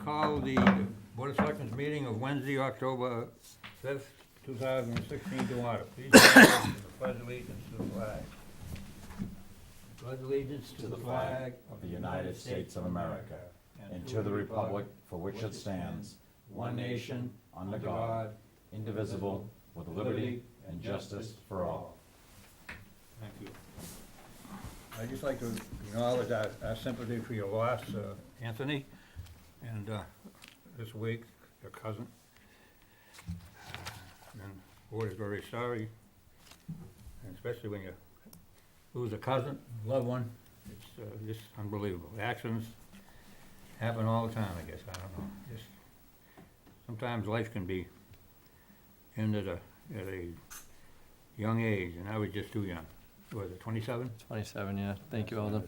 call the Board of Selectmen's meeting of Wednesday, October 5th, 2016 to order. Please stand for the pledge allegiance to the flag. Pledge allegiance to the flag of the United States of America, and to the republic for which it stands, one nation, under God, indivisible, with liberty and justice for all. Thank you. I'd just like to acknowledge our sympathy for your loss, Anthony, and this week, your cousin. And the board is very sorry, and especially when you lose a cousin, loved one. It's just unbelievable. Accidents happen all the time, I guess. I don't know. Just sometimes life can be ended at a young age, and I was just too young. Was it 27? 27, yeah. Thank you, Alden.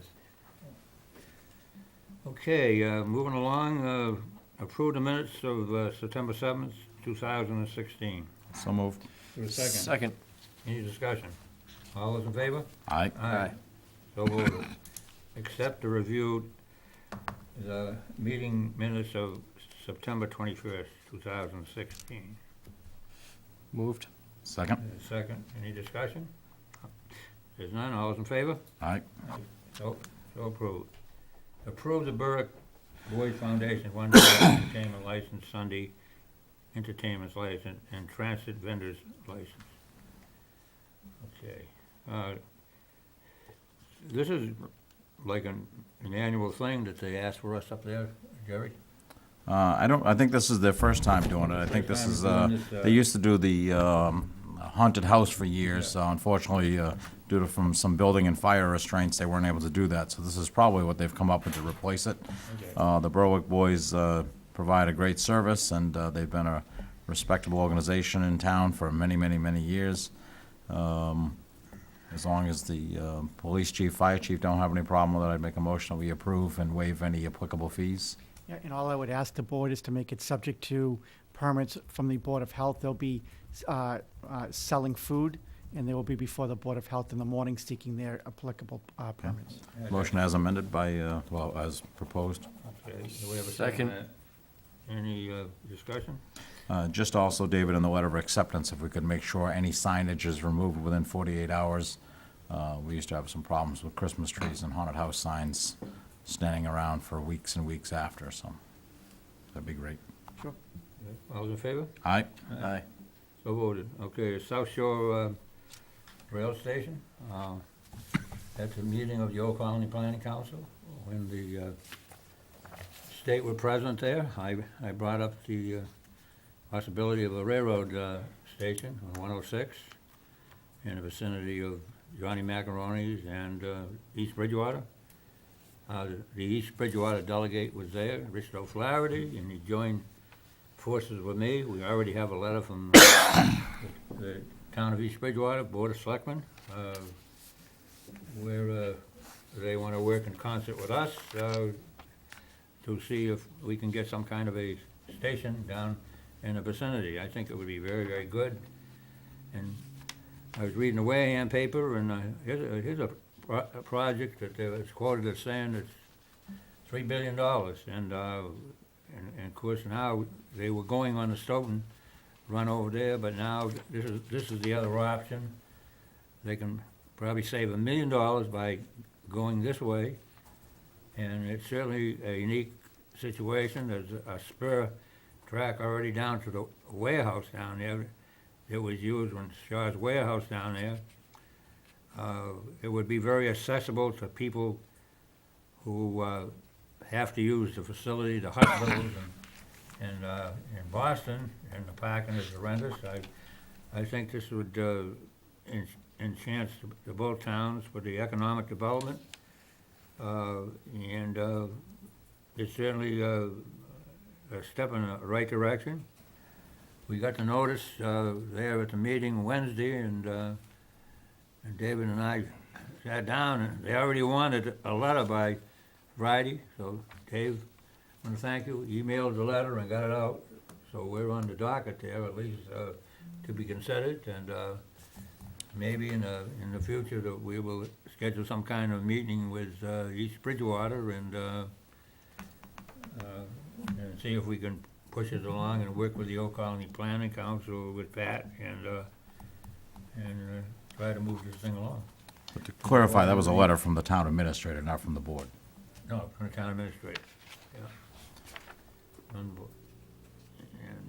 Okay, moving along, approve the minutes of September 7th, 2016. So moved. To a second. Second. Any discussion? All those in favor? Aye. Aye. So voted. Accept the reviewed meeting minutes of September 21st, 2016. Moved. Second. Second. Any discussion? There's none. All those in favor? Aye. So approved. Approve the Berwick Boys Foundation one-day entertainment license, Sunday entertainment license, and transit vendors license. Okay. This is like an annual thing that they ask for us up there, Jerry? I think this is their first time doing it. I think this is, First time doing this, they used to do the haunted house for years. Unfortunately, due to from some building and fire restraints, they weren't able to do that. So this is probably what they've come up with to replace it. Okay. The Berwick Boys provide a great service, and they've been a respectable organization in town for many, many, many years. As long as the police chief, fire chief don't have any problem with it, I'd make a motion that we approve and waive any applicable fees. Yeah, and all I would ask the board is to make it subject to permits from the Board of Health. They'll be selling food, and they will be before the Board of Health in the morning seeking their applicable permits. Motion as amended by, well, as proposed. Okay. Do we have a Second. on that? Any discussion? Just also, David, in the letter of acceptance, if we could make sure any signage is removed within 48 hours. We used to have some problems with Christmas trees and haunted house signs standing around for weeks and weeks after, so that'd be great. Sure. All those in favor? Aye. Aye. So voted. Okay, South Shore Rail Station. At the meeting of the Old Colony Planning Council, when the state were present there, I brought up the possibility of a railroad station on 106 in the vicinity of Johnny Macaroni's and East Bridgewater. The East Bridgewater delegate was there, Richard O'Flaherty, and he joined forces with me. We already have a letter from the town of East Bridgewater, Board of Selectmen, where they want to work in concert with us to see if we can get some kind of a station down in the vicinity. I think it would be very, very good. And I was reading the Wareham paper, and here's a project that was quoted as saying it's $3 billion. And of course, now they were going on the Stoughton run over there, but now this is the other option. They can probably save $1 million by going this way, and it's certainly a unique situation. There's a spur track already down to the warehouse down there. It was used when Shaw's warehouse down there. It would be very accessible to people who have to use the facility, the hospitals, and in Boston, and the parking is horrendous. I think this would enhance the both towns for the economic development, and it's certainly a step in the right direction. We got the notice there at the meeting Wednesday, and David and I sat down, and they already wanted a letter by Friday, so Dave, I want to thank you, emailed the letter and got it out, so we're on the docket there, at least to be considered, and maybe in the future that we will schedule some kind of meeting with East Bridgewater and and see if we can push it along and work with the Old Colony Planning Council with Pat and try to move this thing along. But to clarify, that was a letter from the town administrator, not from the board. No, from the town administrator, yeah. And,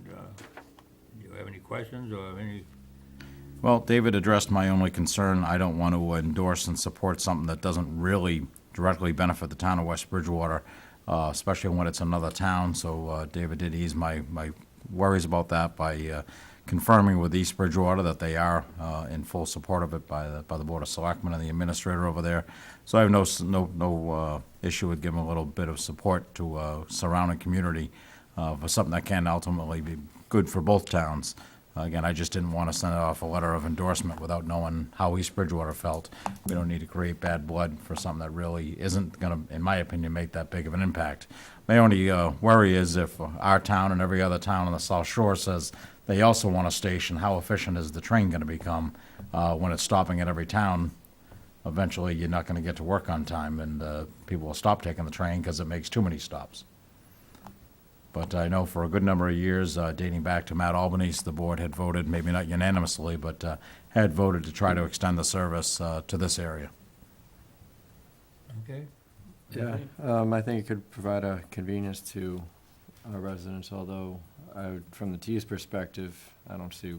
do you have any questions or any, Well, David addressed my only concern. I don't want to endorse and support something that doesn't really directly benefit the town of West Bridgewater, especially when it's another town. So David did ease my worries about that by confirming with East Bridgewater that they are in full support of it by the Board of Selectmen and the administrator over there. So I have no issue with giving a little bit of support to surrounding community for something that can ultimately be good for both towns. Again, I just didn't want to send off a letter of endorsement without knowing how East Bridgewater felt. We don't need to create bad blood for something that really isn't going to, in my opinion, make that big of an impact. My only worry is if our town and every other town on the South Shore says they also want a station, how efficient is the train going to become when it's stopping at every town? Eventually, you're not going to get to work on time, and people will stop taking the train because it makes too many stops. But I know for a good number of years, dating back to Matt Albanese, the board had voted, maybe not unanimously, but had voted to try to extend the service to this area. okay? Yeah, I think it could provide a convenience to our residents, although from the T's perspective, I don't see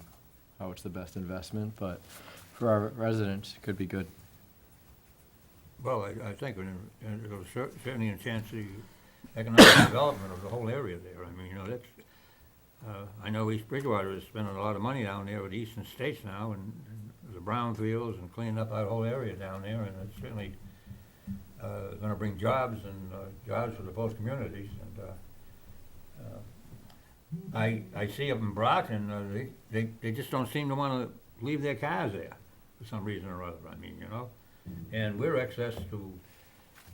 how it's the best investment, but for our residents, it could be good. Well, I think it'll certainly enhance the economic development of the whole area there. I mean, you know, that's, I know East Bridgewater is spending a lot of money down there with Eastern States now and the brownfields and cleaning up that whole area down there, and it's certainly gonna bring jobs and jobs for the both communities. And I see up in Brockton, they just don't seem to wanna leave their cars there for some reason or other, I mean, you know? And we're access to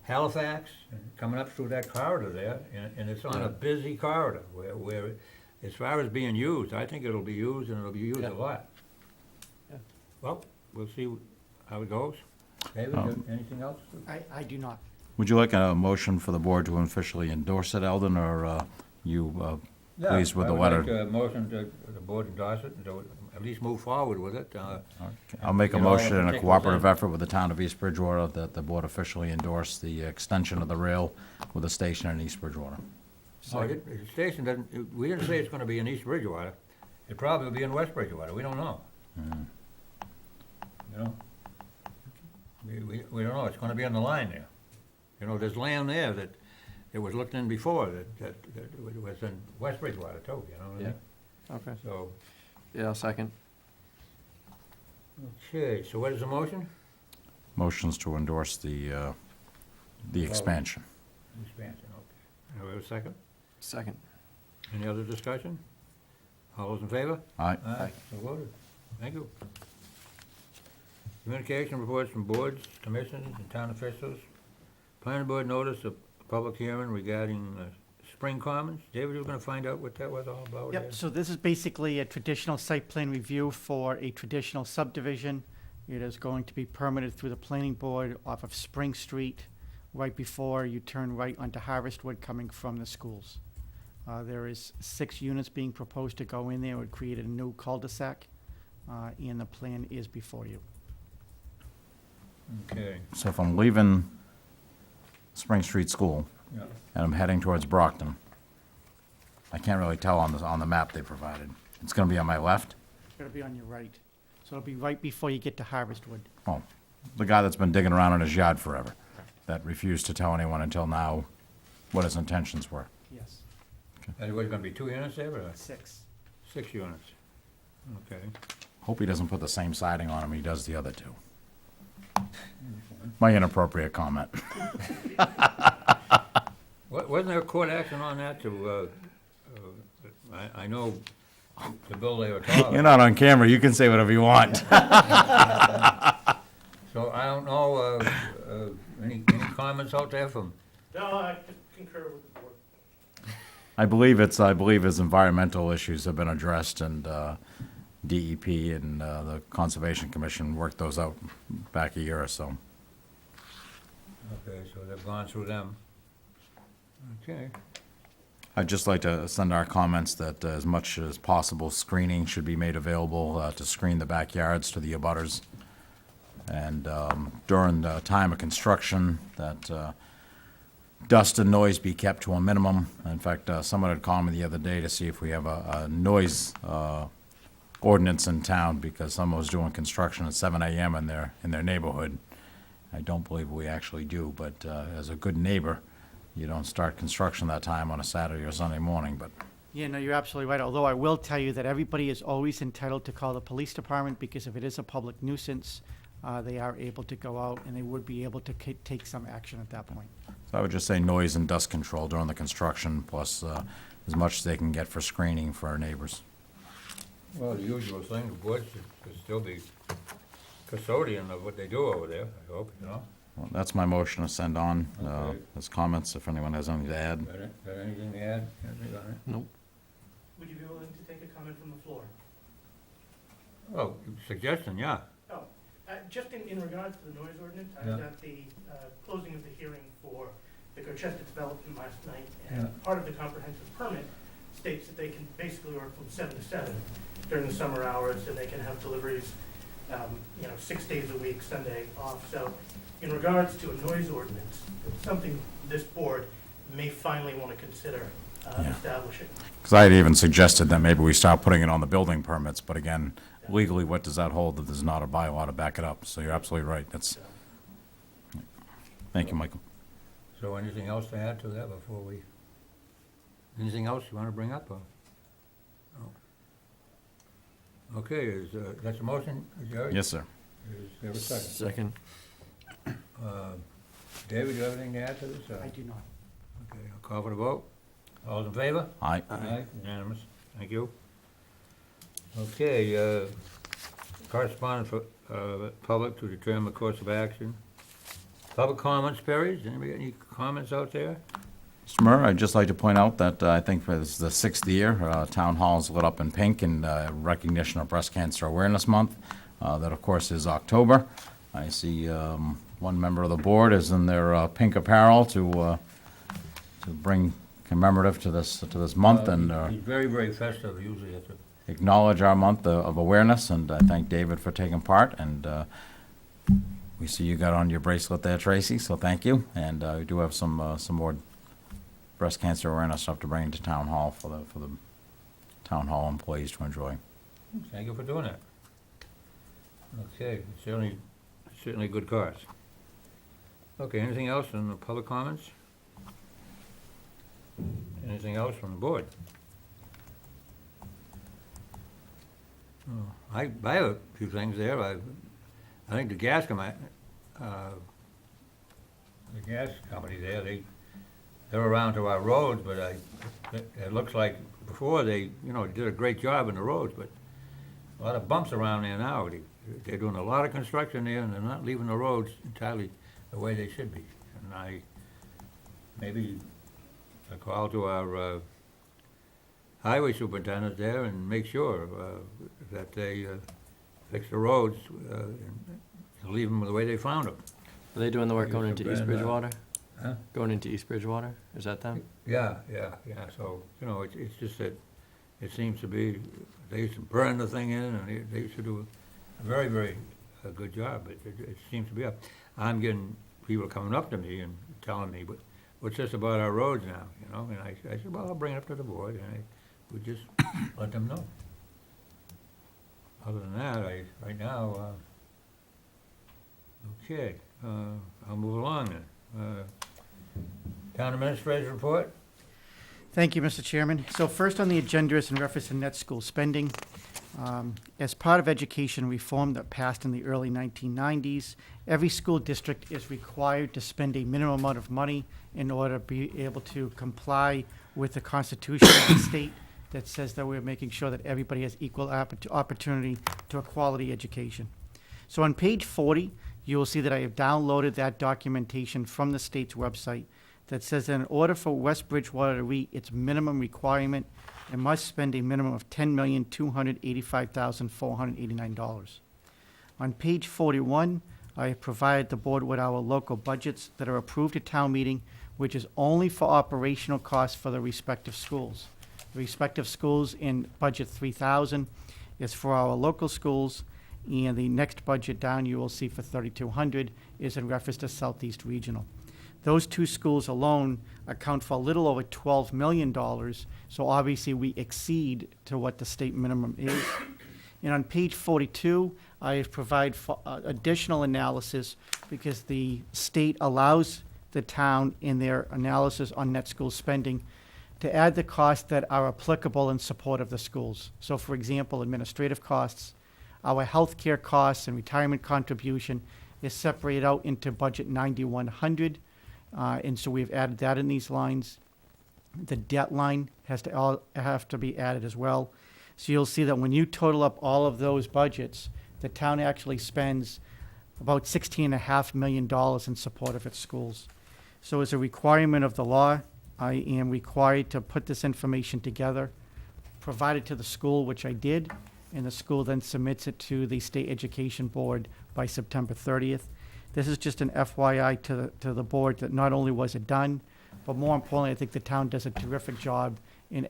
Halifax, and coming up through that corridor there, and it's on a busy corridor where, as far as being used, I think it'll be used, and it'll be used a lot. Yeah. Well, we'll see how it goes. David, anything else? I do not. Would you like a motion for the board to officially endorse it, Eldon, or you pleased with the letter? I would make a motion to the board endorse it, and to at least move forward with it. I'll make a You know, motion in a particulars cooperative in. effort with the town of East Bridgewater that the board officially endorse the extension of the rail with a station in East Bridgewater. Oh, the station doesn't, we didn't say it's gonna be in East Bridgewater. It probably will be in West Bridgewater, we don't know. You know? We don't know, it's gonna be on the line there. You know, there's land there that it was looked in before, that was in West Bridgewater too, you know what I mean? Okay. So, Yeah, I'll second. okay, so what is the motion? Motions to endorse the expansion. Expansion, okay. Do we have a second? Second. Any other discussion? All those in favor? Aye. Aye, so voted. Thank you. Communication reports from boards, commissions, and town officials. Planning board notice of public hearing regarding Spring Commons. David, you were gonna find out what that was all about? Yep, so this is basically a traditional site plan review for a traditional subdivision. It is going to be permitted through the planning board off of Spring Street, right before you turn right onto Harvestwood coming from the schools. There is 6 units being proposed to go in there. It would create a new cul-de-sac, and the plan is before you. Okay, So if I'm leaving Spring Street School yeah. and I'm heading towards Brockton, I can't really tell on the map they provided. It's gonna be on my left? It'll be on your right. So it'll be right before you get to Harvestwood. Oh, the guy that's been digging around in his yard forever, that refused to tell anyone until now what his intentions were. Yes. And was gonna be 2 units there, or 6. 6 units? Okay. Hope he doesn't put the same siding on him he does the other two. My inappropriate comment. Wasn't there a court action on that to, I know the bill they were talking. You're not on camera, you can say whatever you want. So I don't know, any comments out there from, No, I concur with the board. I believe his environmental issues have been addressed, and DEP and the Conservation Commission worked those out back a year or so. okay, so they've gone through them. Okay, I'd just like to send our comments that as much as possible, screening should be made available to screen the backyards to the abutters. And during the time of construction, that dust and noise be kept to a minimum. In fact, someone had called me the other day to see if we have a noise ordinance in town, because someone was doing construction at 7 a.m. in their neighborhood. I don't believe we actually do, but as a good neighbor, you don't start construction that time on a Saturday or Sunday morning, but Yeah, no, you're absolutely right, although I will tell you that everybody is always entitled to call the police department, because if it is a public nuisance, they are able to go out and they would be able to take some action at that point. so I would just say noise and dust control during the construction, plus as much as they can get for screening for our neighbors. Well, the usual thing, the board should still be custodian of what they do over there, I hope, you know? Well, that's my motion to send on Okay. as comments, if anyone has anything to add. Got anything to add? Anything on it? Nope. Would you be willing to take a comment from the floor? Oh, suggestion, yeah. Oh, just in regards to the noise ordinance, I Yeah. was at the closing of the hearing for the Cochester development last night, Yeah. and part of the comprehensive permit states that they can basically work from 7 to 7 during the summer hours, and they can have deliveries, 6 days a week, Sunday off. So in regards to a noise ordinance, it's something this board may finally want to consider Yeah. establishing. Because I had even suggested that maybe we start putting it on the building permits, but again, legally, what does that hold if there's not a bylaw to back it up? So you're absolutely right. So, Thank you, Michael. So anything else to add to that before we, anything else you want to bring up? Or? No? Okay, that's a motion, Jerry? Yes, sir. Is there a second? Second. David, you have anything to add to this? I do not. Okay, I'll call for the vote. All in favor? Aye. Aye. Unanimous, thank you. Okay, correspondence for public to determine the course of action. Public comments period, anybody got any comments out there? Mr. Murray, I'd just like to point out that I think for this is the 6th year, Town Hall's lit up in pink in recognition of Breast Cancer Awareness Month. That, of course, is October. I see one member of the board is in their pink apparel to bring commemorative to this month and He's very, very festive, usually at the, acknowledge our month of awareness, and I thank David for taking part, and we see you got on your bracelet there, Tracy, so thank you, and we do have some more breast cancer awareness stuff to bring to Town Hall for the Town Hall employees to enjoy. thank you for doing that. Okay, certainly a good cause. Okay, anything else in the public comments? Anything else from the board? Oh, I have a few things there. I think the gas company there, they're around to our roads, but it looks like before they, did a great job in the roads, but a lot of bumps around there now. They're doing a lot of construction there, and they're not leaving the roads entirely the way they should be. And maybe a call to our highway superintendent there and make sure that they fix the roads and leave them the way they found them. Are they doing the work going Used to into East been, Bridgewater? Huh? Going into East Bridgewater? Is that them? Yeah, so, it's just that it seems to be, they used to burn the thing in, and they used to do a very, very good job, but it seems to be up. I'm getting people coming up to me and telling me, what's this about our roads now, and I said, well, I'll bring it up to the board, and I would just let them know. Other than that, right now, okay, I'll move along then. Town administrator's report? Thank you, Mr. Chairman. So first on the agenda is in reference to net school spending. As part of education reform that passed in the early 1990s, every school district is required to spend a minimum amount of money in order to be able to comply with the Constitution of the state that says that we're making sure that everybody has equal opportunity to a quality education. So on page 40, you will see that I have downloaded that documentation from the state's website that says that in order for West Bridgewater to meet its minimum requirement, it must spend a minimum of $10,285,489. On page 41, I have provided the board with our local budgets that are approved at town meeting which is only for operational costs for the respective schools. The respective schools in budget 3,000 is for our local schools, and the next budget down you will see for 3,200 is in reference to Southeast Regional. Those two schools alone account for a little over $12 million, so obviously we exceed to what the state minimum is. And on page 42, I provide additional analysis because the state allows the town in their analysis on net school spending to add the costs that are applicable in support of the schools. So for example, administrative costs, our healthcare costs and retirement contribution is separated out into budget 9,100. And so we've added that in these lines. The debt line have to be added as well. So you'll see that when you total up all of those budgets, the town actually spends about $16.5 million in support of its schools. So as a requirement of the law, I am required to put this information together, provide it to the school, which I did, and the school then submits it to the State Education Board by September 30th. This is just an FYI to the board that not only was it done, but more importantly, I think the town does a terrific job in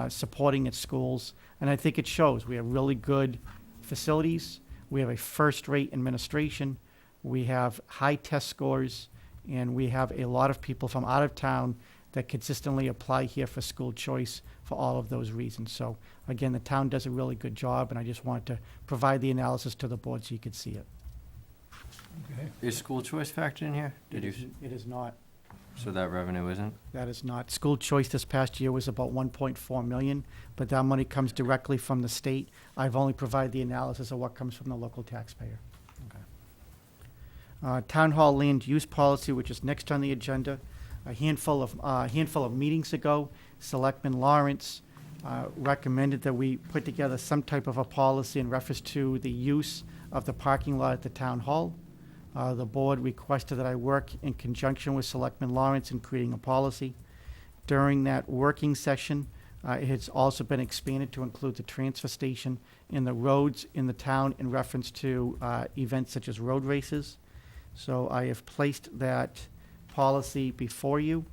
supporting its schools. And I think it shows. We have really good facilities. We have a first-rate administration. We have high test scores. And we have a lot of people from out of town that consistently apply here for school choice for all of those reasons. So again, the town does a really good job, and I just wanted to provide the analysis to the board so you could see it. Okay. Is school choice factored in here? Did you, It is not. so that revenue isn't? That is not. School choice this past year was about 1.4 million, but that money comes directly from the state. I've only provided the analysis of what comes from the local taxpayer. Town hall land use policy, which is next on the agenda. A handful of meetings ago, Selectman Lawrence recommended that we put together some type of a policy in reference to the use of the parking lot at the town hall. The board requested that I work in conjunction with Selectman Lawrence in creating a policy. During that working session, it has also been expanded to include the transfer station and the roads in the town in reference to events such as road races. So I have placed that policy before you.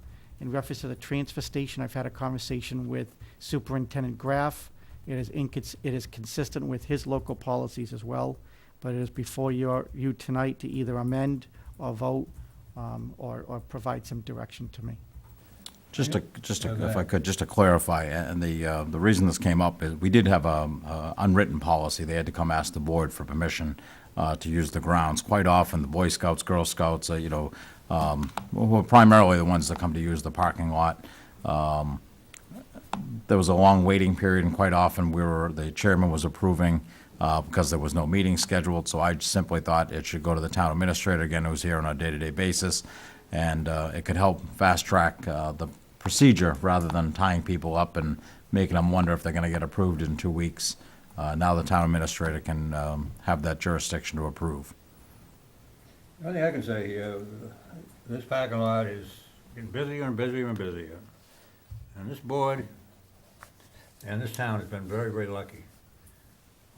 In reference to the transfer station, I've had a conversation with Superintendent Graff. It is consistent with his local policies as well, but it is before you tonight to either amend or vote or provide some direction to me. Just to, if I could, just to clarify, and the reason this came up is we did have a unwritten policy. They had to come ask the board for permission to use the grounds. Quite often, the Boy Scouts, Girl Scouts, were primarily the ones that come to use the parking lot. There was a long waiting period, and quite often the chairman was approving because there was no meeting scheduled. So I simply thought it should go to the town administrator, again, who's here on a day-to-day basis, and it could help fast-track the procedure rather than tying people up and making them wonder if they're going to get approved in 2 weeks. Now the town administrator can have that jurisdiction to approve. The only thing I can say, this parking lot is getting busier and busier and busier. And this board and this town has been very, very lucky.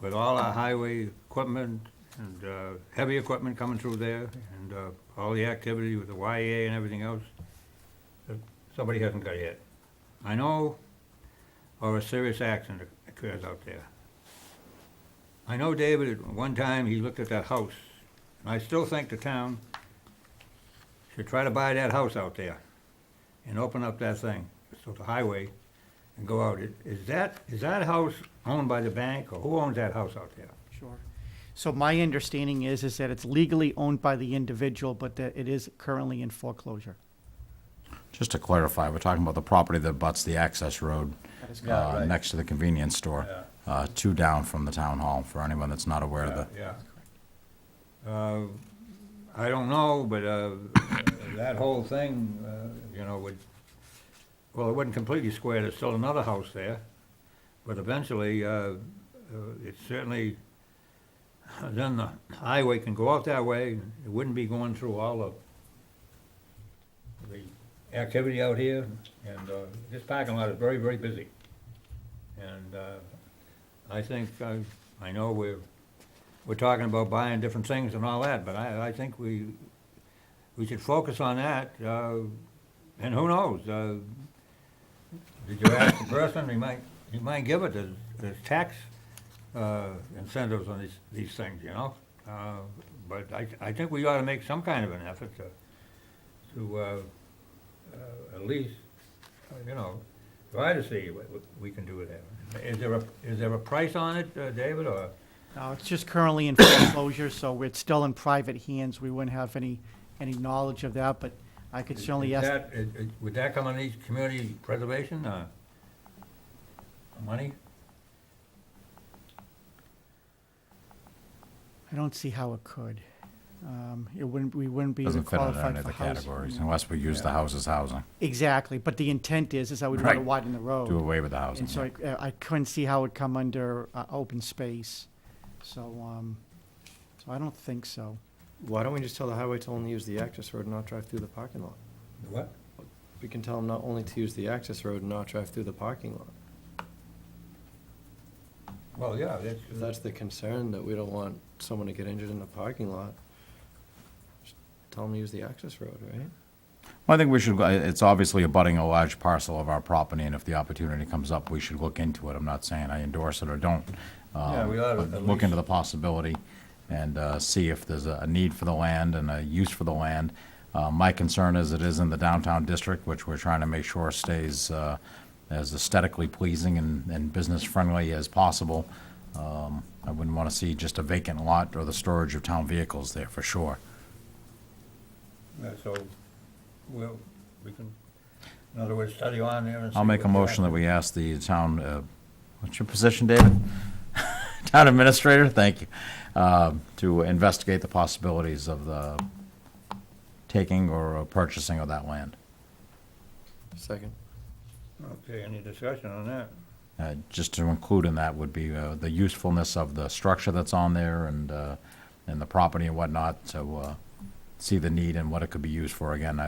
With all our highway equipment and heavy equipment coming through there and all the activity with the YA and everything else, somebody hasn't got hit. I know, or a serious accident occurs out there. I know David, at one time, he looked at that house, and I still think the town should try to buy that house out there and open up that thing, so the highway, and go out. Is that house owned by the bank, or who owns that house out there? Sure. So my understanding is that it's legally owned by the individual, but that it is currently in foreclosure. Just to clarify, we're talking about the property that butts the access road That is Yeah, right. next to the convenience store, 2 down from the town hall, for anyone that's not aware of that. Yeah. I don't know, but that whole thing, it wouldn't completely square. There's still another house there, but eventually, it's certainly, then the highway can go out that way. It wouldn't be going through all of the activity out here, and this parking lot is very, very busy. And I think, I know we're talking about buying different things and all that, but I think we should focus on that, And who knows, did you ask the person, he might give it, there's tax, incentives on these things, you know? But I think we ought to make some kind of an effort to at least, you know, try to see what we can do with that. Is there a price on it, David, or? No, it's just currently in foreclosure, so it's still in private hands. We wouldn't have any knowledge of that, but I could certainly Is ask. that- Would that come underneath community preservation, money? I don't see how it could. We wouldn't be able to Doesn't fit under qualify any of for the housing. categories unless we use the house as housing. Exactly, but the intent is that we'd want to Right. widen the road. Do away with the housing. And so yeah. I couldn't see how it would come under open space. So, so I don't think so. Why don't we just tell the highway to only use the access road and not drive through the parking lot? What? We can tell them not only to use the access road and not drive through the parking lot. Well, yeah, If that's the concern, that we don't want someone to get injured in the parking lot, just tell them to use the access road, right? Well, I think we should, it's obviously abutting a large parcel of our property, and if the opportunity comes up, we should look into it. I'm not saying I endorse it or don't. Yeah, we ought to but at Look into least- the possibility and see if there's a need for the land and a use for the land. My concern is it is in the downtown district, which we're trying to make sure stays as aesthetically pleasing and business-friendly as possible. I wouldn't want to see just a vacant lot or the storage of town vehicles there, for sure. Yeah, so, we can, in other words, study on there and see. I'll make a what's motion that happening. we ask the town, what's your position, David? Town administrator, thank you, to investigate the possibilities of the taking or purchasing of that land. Second. Okay, any discussion on that? Just to include in that would be the usefulness of the structure that's on there and the property and whatnot, to see the need and what it could be used for. Again,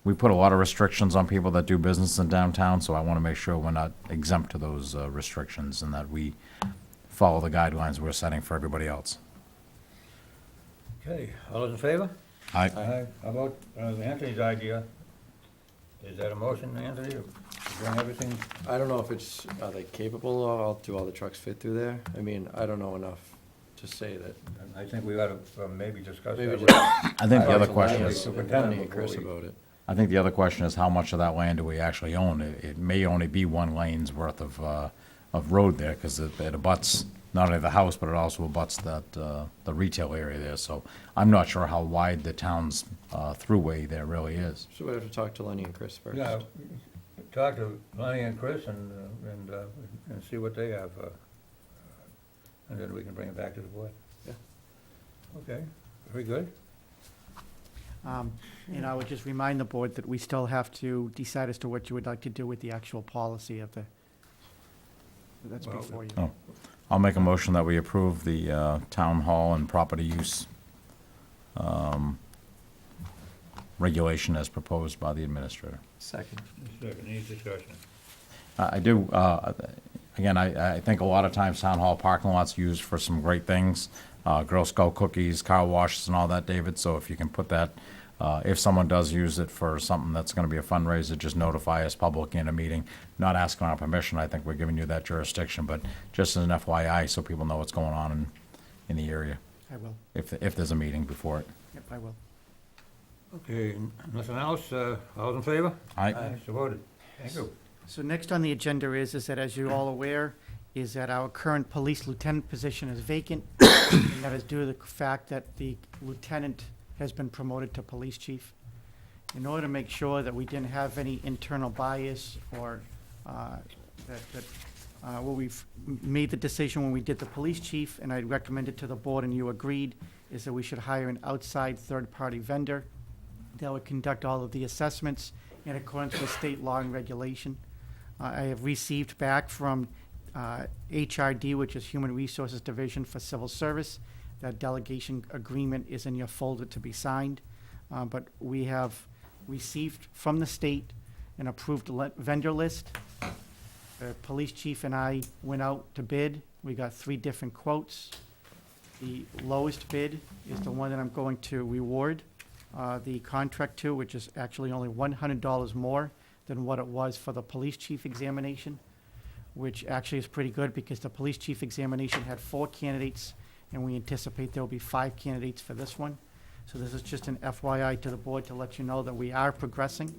we put a lot of restrictions on people that do business in downtown, so I want to make sure we're not exempt to those restrictions and that we follow the guidelines we're setting for everybody else. Okay, all those in favor? Aye. How about Anthony's idea? Is that a motion, Anthony, to bring everything? I don't know if it's, are they capable, or do all the trucks fit through there? I mean, I don't know enough to say that. I think we ought to maybe discuss Maybe that. just I think the other talk to question Lenny is, and Lenny and Chris about it. I think the other question is how much of that land do we actually own? It may only be one lane's worth of road there, because it abuts not only the house, but it also abuts that, the retail area there. So I'm not sure how wide the town's throughway there really is. So we have to talk to Lenny and Chris first. Yeah, talk to Lonnie and Chris and see what they have, and then we can bring it back to the board. Yeah. Okay, very good. And I would just remind the board that we still have to decide as to what you would like to do with the actual policy of the, that's Well, before you. Oh. I'll make a motion that we approve the town hall and property use regulation as proposed by the administrator. Second. Second, any discussion? I do, again, I think a lot of times town hall parking lots used for some great things, Girl Scout cookies, car washes and all that, David, so if you can put that, if someone does use it for something that's gonna be a fundraiser, just notify us publicly in a meeting, not asking our permission, I think we're giving you that jurisdiction, but just as an FYI, so people know what's going on in the area, I will. if there's a meeting before it. Yep, I will. Okay, nothing else, all those in favor? Aye. So voted. Thank you. So next on the agenda is that, as you're all aware, is that our current police lieutenant position is vacant. And that is due to the fact that the lieutenant has been promoted to police chief. In order to make sure that we didn't have any internal bias or well, we've made the decision when we did the police chief, and I recommended to the board and you agreed, is that we should hire an outside third-party vendor that would conduct all of the assessments in accordance with state law and regulation. I have received back from HRD, which is Human Resources Division for Civil Service. That delegation agreement is in your folder to be signed. But we have received from the state an approved vendor list. The police chief and I went out to bid. We got 3 different quotes. The lowest bid is the one that I'm going to reward. the contract to, which is actually only $100 more than what it was for the police chief examination, which actually is pretty good because the police chief examination had 4 candidates, and we anticipate there will be 5 candidates for this one. So this is just an FYI to the board to let you know that we are progressing.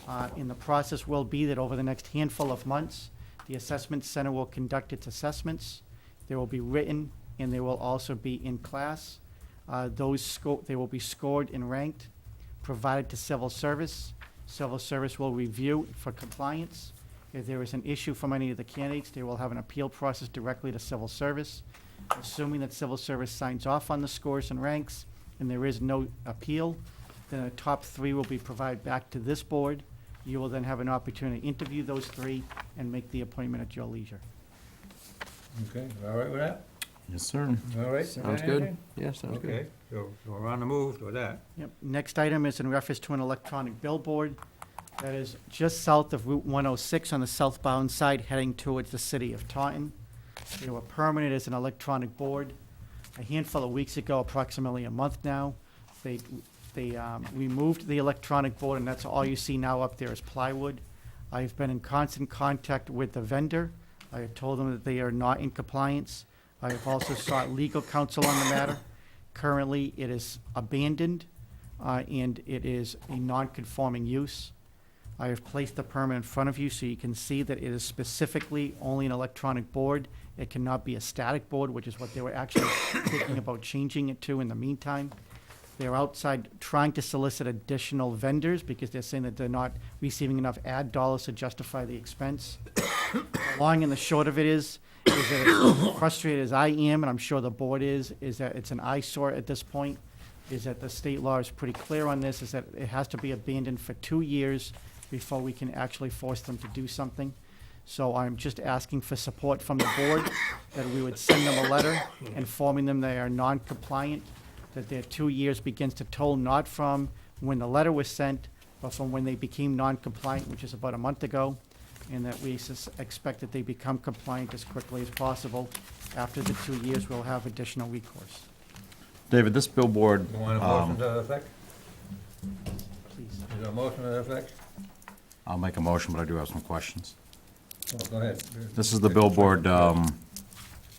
And the process will be that over the next handful of months, the assessment center will conduct its assessments. They will be written, and they will also be in class. They will be scored and ranked, provided to civil service. Civil service will review for compliance. If there is an issue from any of the candidates, they will have an appeal process directly to civil service. Assuming that civil service signs off on the scores and ranks, and there is no appeal, then the top 3 will be provided back to this board. You will then have an opportunity to interview those 3 and make the appointment at your leisure. Okay, all right with that? Yes, sir. All right? Sounds good. Anything? Yeah, sounds good. Okay, so we're on the move with that. Yep. Next item is in reference to an electronic billboard that is just south of Route 106 on the southbound side heading towards the city of Taunton. They were permanent as an electronic board a handful of weeks ago, approximately a month now. They removed the electronic board, and that's all you see now up there is plywood. I've been in constant contact with the vendor. I have told them that they are not in compliance. I have also sought legal counsel on the matter. Currently, it is abandoned, and it is a non-conforming use. I have placed the permit in front of you so you can see that it is specifically only an electronic board. It cannot be a static board, which is what they were actually thinking about changing it to in the meantime. They're outside trying to solicit additional vendors because they're saying that they're not receiving enough ad dollars to justify the expense. The long and the short of it is that as frustrated as I am, and I'm sure the board is that it's an eyesore at this point, is that the state law is pretty clear on this, is that it has to be abandoned for 2 years before we can actually force them to do something. So I'm just asking for support from the board, that we would send them a letter informing them they are non-compliant, that their 2 years begins to toll not from when the letter was sent, but from when they became non-compliant, which is about a month ago, and that we expect that they become compliant as quickly as possible. After the 2 years, we'll have additional recourse. David, this billboard, You want a motion to that effect? Please. Is there a motion to that effect? I'll make a motion, but I do have some questions. Oh, go ahead. This is the billboard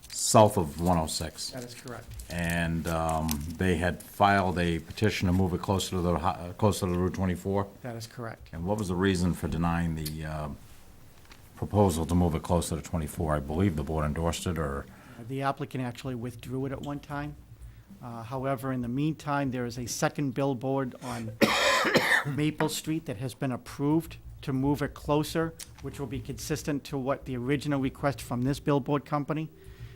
south of 106. That is correct. And they had filed a petition to move it closer to the, closer to Route 24. That is correct. And what was the reason for denying the proposal to move it closer to 24? I believe the board endorsed it, or, The applicant actually withdrew it at one time. However, in the meantime, there is a second billboard on Maple Street that has been approved to move it closer, which will be consistent to what the original request from this billboard company.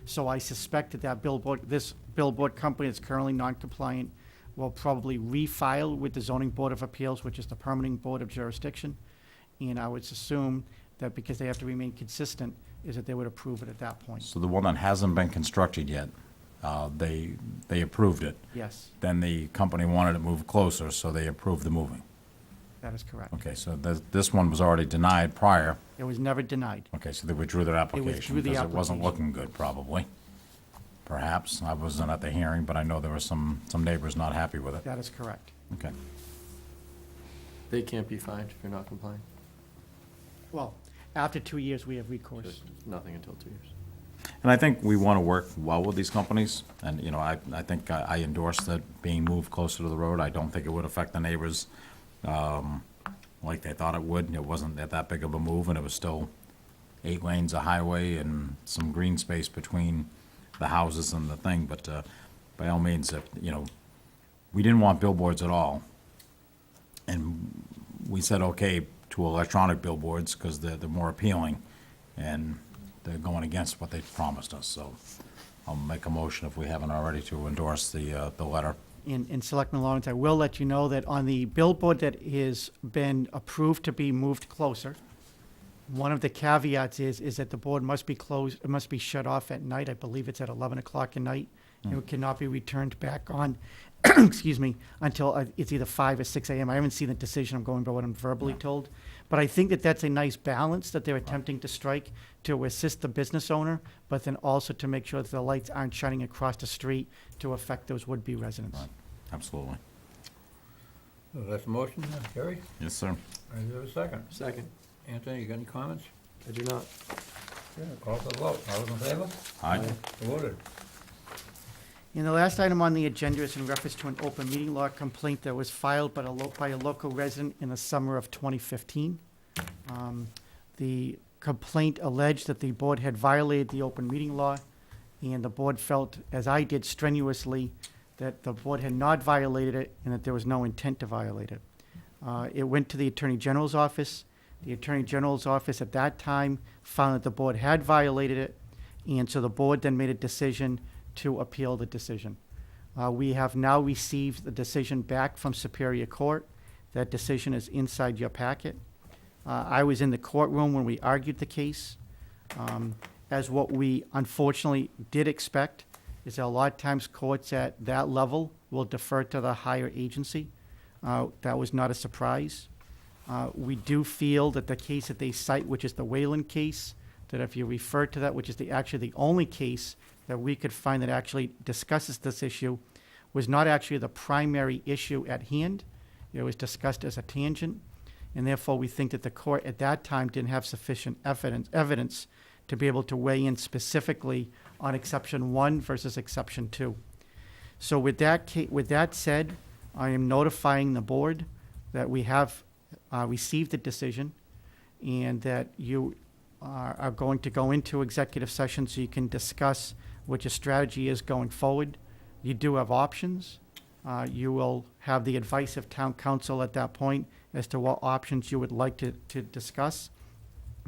So I suspect that this billboard company that's currently non-compliant will probably refile with the Zoning Board of Appeals, which is the permitting board of jurisdiction. And I would assume that because they have to remain consistent, is that they would approve it at that point. so the one that hasn't been constructed yet, they approved it. Yes, Then the company wanted to move closer, so they approved the moving. that is correct. Okay, so this one was already denied prior. It was never denied. Okay, so they withdrew their application. withdrew the Because it wasn't application. looking good, probably. Perhaps. I wasn't at the hearing, but I know there were some neighbors not happy with it. That is correct. Okay. They can't be fined if you're not complying. Well, after 2 years, we have recourse. Just nothing until 2 years. And I think we want to work well with these companies, and, you know, I think I endorse that being moved closer to the road. I don't think it would affect the neighbors like they thought it would. It wasn't that big of a move, and it was still 8 lanes of highway and some green space between the houses and the thing, but by all means, you know, we didn't want billboards at all. And we said okay to electronic billboards because they're more appealing, and they're going against what they promised us, so I'll make a motion if we haven't already to endorse the letter. In Selectman Lawrence, I will let you know that on the billboard that has been approved to be moved closer, one of the caveats is that the board must be closed, it must be shut off at night. I believe it's at 11 o'clock at night. And it cannot be returned back on, excuse me, until it's either 5 or 6 a.m. I haven't seen the decision. I'm going by what I'm verbally told. But I think that that's a nice balance that they're attempting to strike to assist the business owner, but then also to make sure that the lights aren't shining across the street to affect those would-be residents. Right. Absolutely. So that's a motion, Jerry? Yes, sir. Is there a second? Second. Anthony, you got any comments? I do not. Yeah, call for the vote. All those in favor? Aye. So voted. And the last item on the agenda is in reference to an open meeting law complaint that was filed by a local resident in the summer of 2015. The complaint alleged that the board had violated the open meeting law, and the board felt, as I did strenuously, that the board had not violated it and that there was no intent to violate it. It went to the Attorney General's office. The Attorney General's office at that time found that the board had violated it, and so the board then made a decision to appeal the decision. We have now received the decision back from Superior Court. That decision is inside your packet. I was in the courtroom when we argued the case. As what we unfortunately did expect is that a lot of times courts at that level will defer to the higher agency. That was not a surprise. We do feel that the case that they cite, which is the Wayland case, that if you refer to that, which is actually the only case that we could find that actually discusses this issue, was not actually the primary issue at hand. It was discussed as a tangent, and therefore we think that the court at that time didn't have sufficient evidence to be able to weigh in specifically on exception 1 versus exception 2. So with that said, I am notifying the board that we have received the decision and that you are going to go into executive session so you can discuss what your strategy is going forward. You do have options. You will have the advice of town council at that point as to what options you would like to discuss.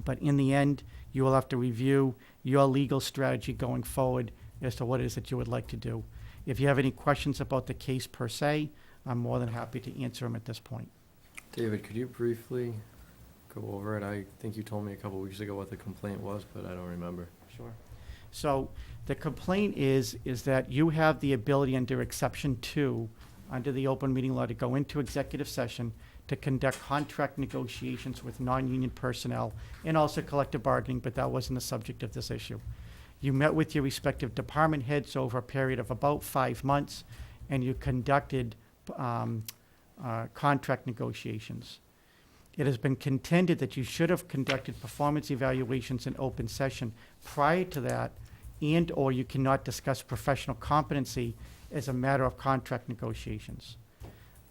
But in the end, you will have to review your legal strategy going forward as to what it is that you would like to do. If you have any questions about the case per se, I'm more than happy to answer them at this point. David, could you briefly go over it? I think you told me a couple weeks ago what the complaint was, but I don't remember. Sure. So the complaint is that you have the ability under exception 2, under the open meeting law, to go into executive session to conduct contract negotiations with non-union personnel and also collective bargaining, but that wasn't the subject of this issue. You met with your respective department heads over a period of about 5 months, and you conducted contract negotiations. It has been contended that you should have conducted performance evaluations in open session prior to that, and or you cannot discuss professional competency as a matter of contract negotiations.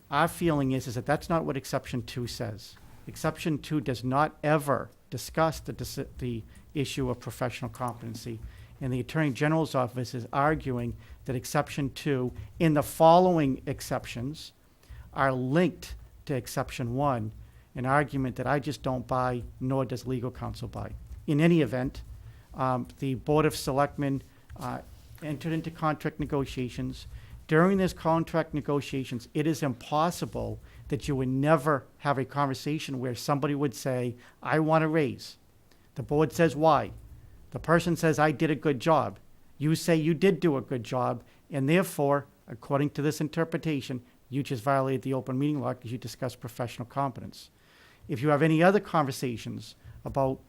Our feeling is that that's not what exception 2 says. Exception 2 does not ever discuss the issue of professional competency, and the Attorney General's office is arguing that exception 2 in the following exceptions are linked to exception 1, an argument that I just don't buy, nor does legal counsel buy. In any event, the Board of Selectmen entered into contract negotiations. During these contract negotiations, it is impossible that you would never have a conversation where somebody would say, I want a raise. The board says, why? The person says, I did a good job. You say you did do a good job, and therefore, according to this interpretation, you just violated the open meeting law because you discussed professional competence. If you have any other conversations about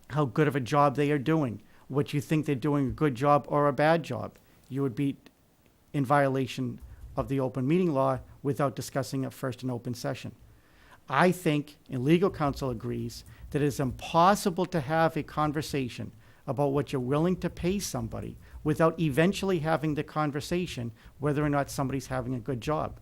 how good of a job they are doing, what you think they're doing a good job or a bad job, you would be in violation of the open meeting law without discussing it first in open session. I think, and legal counsel agrees, that it is impossible to have a conversation about what you're willing to pay somebody without eventually having the conversation whether or not somebody's having a good job.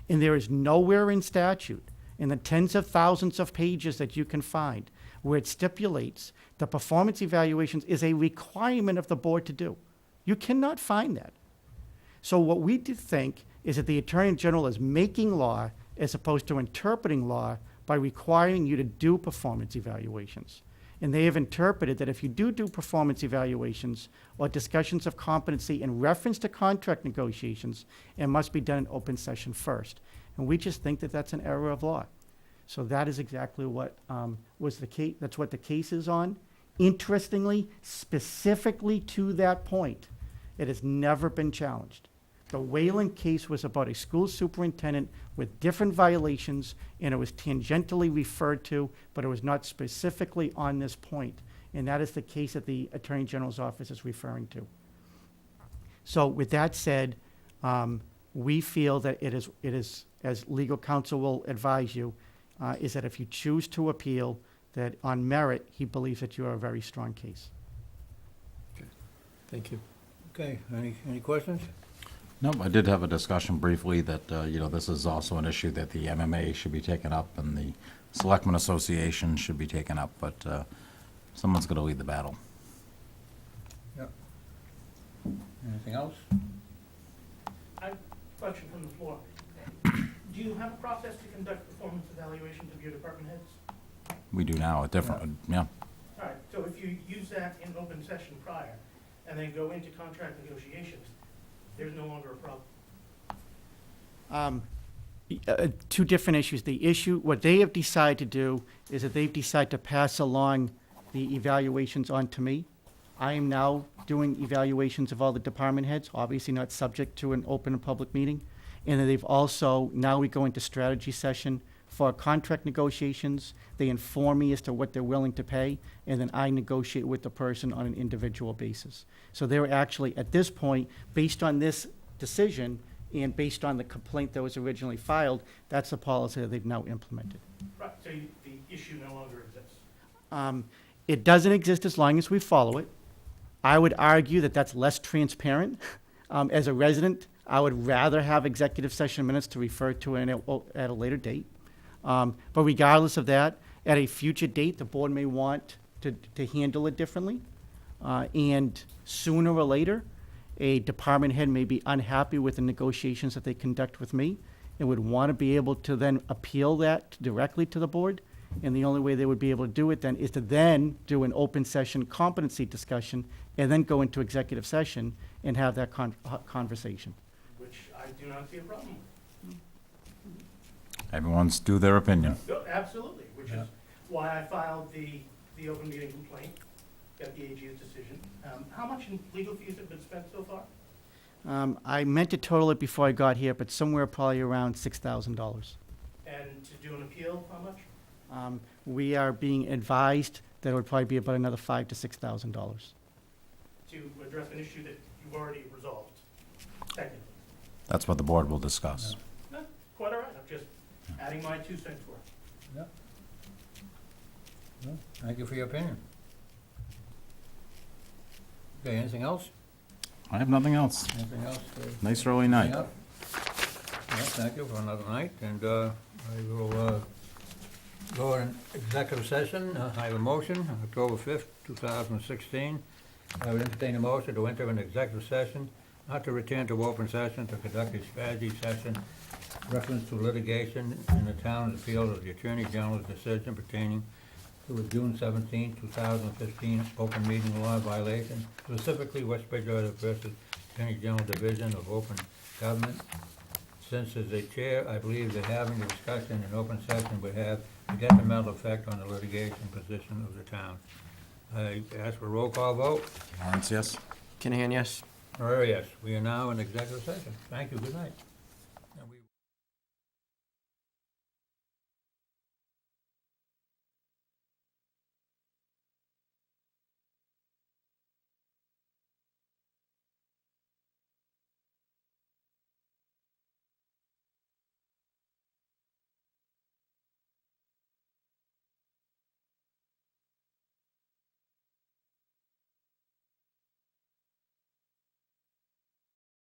And there is nowhere in statute, in the tens of thousands of pages that you can find, where it stipulates that performance evaluations is a requirement of the board to do. You cannot find that. So what we do think is that the Attorney General is making law as opposed to interpreting law by requiring you to do performance evaluations. And they have interpreted that if you do performance evaluations or discussions of competency in reference to contract negotiations, it must be done in open session first. And we just think that that's an error of law. So that is exactly what was the case. That's what the case is on. Interestingly, specifically to that point, it has never been challenged. The Wayland case was about a school superintendent with different violations, and it was tangentially referred to, but it was not specifically on this point. And that is the case that the Attorney General's office is referring to. So with that said, we feel that it is as legal counsel will advise you, is that if you choose to appeal, that on merit, he believes that you are a very strong case. Thank you. Okay, any questions? No, I did have a discussion briefly that, this is also an issue that the MMA should be taken up and the Selectmen Association should be taken up, but someone's going to lead the battle. Anything else? Question from the floor. Do you have a process to conduct performance evaluations of your department heads? We do now, a different, yeah. All right, so if you use that in open session prior, and then go into contract negotiations, there's no longer a problem. Two different issues. The issue, what they have decided to do is that they've decided to pass along the evaluations on to me. I am now doing evaluations of all the department heads, obviously not subject to an open and public meeting. And then they've also, now we go into strategy session for contract negotiations. They inform me as to what they're willing to pay, and then I negotiate with the person on an individual basis. So they're actually, at this point, based on this decision and based on the complaint that was originally filed, that's the policy that they've now implemented. Right, so the issue no longer exists. It doesn't exist as long as we follow it. I would argue that that's less transparent. As a resident, I would rather have executive session minutes to refer to at a later date. But regardless of that, at a future date, the board may want to handle it differently. And sooner or later, a department head may be unhappy with the negotiations that they conduct with me and would want to be able to then appeal that directly to the board. And the only way they would be able to do it then is to then do an open session competency discussion and then go into executive session and have that conversation. Which I do not see a problem with. Everyone's due their opinion. No, absolutely, which Yeah. is why I filed the open meeting complaint, got the AG's decision. How much in legal fees have been spent so far? I meant to total it before I got here, but somewhere probably around $6,000. And to do an appeal, how much? We are being advised that it would probably be about another $5,000 to $6,000. To address an issue that you've already resolved, technically. That's what the board will discuss. No, quite all right, I'm just adding my 2 cents worth. Yep. Well, thank you for your opinion. Okay, anything else? I have nothing else. Anything else? Nice early night. Yep. Yeah, thank you for another night, and I will go in executive session. I have a motion, October 5th, 2016. I would entertain a motion to enter an executive session, not to return to open session, to conduct a strategy session, reference to litigation in the town's appeal of the Attorney General's decision pertaining to a June 17, 2015 open meeting law violation, specifically West Bridgewater versus Attorney General Division of Open Government. Since as a chair, I believe that having the discussion in open session would have a detrimental effect on the litigation position of the town. I ask for a roll call vote. Lawrence, yes? Kinahan, yes? Yes, we are now in executive session. Thank you, good night.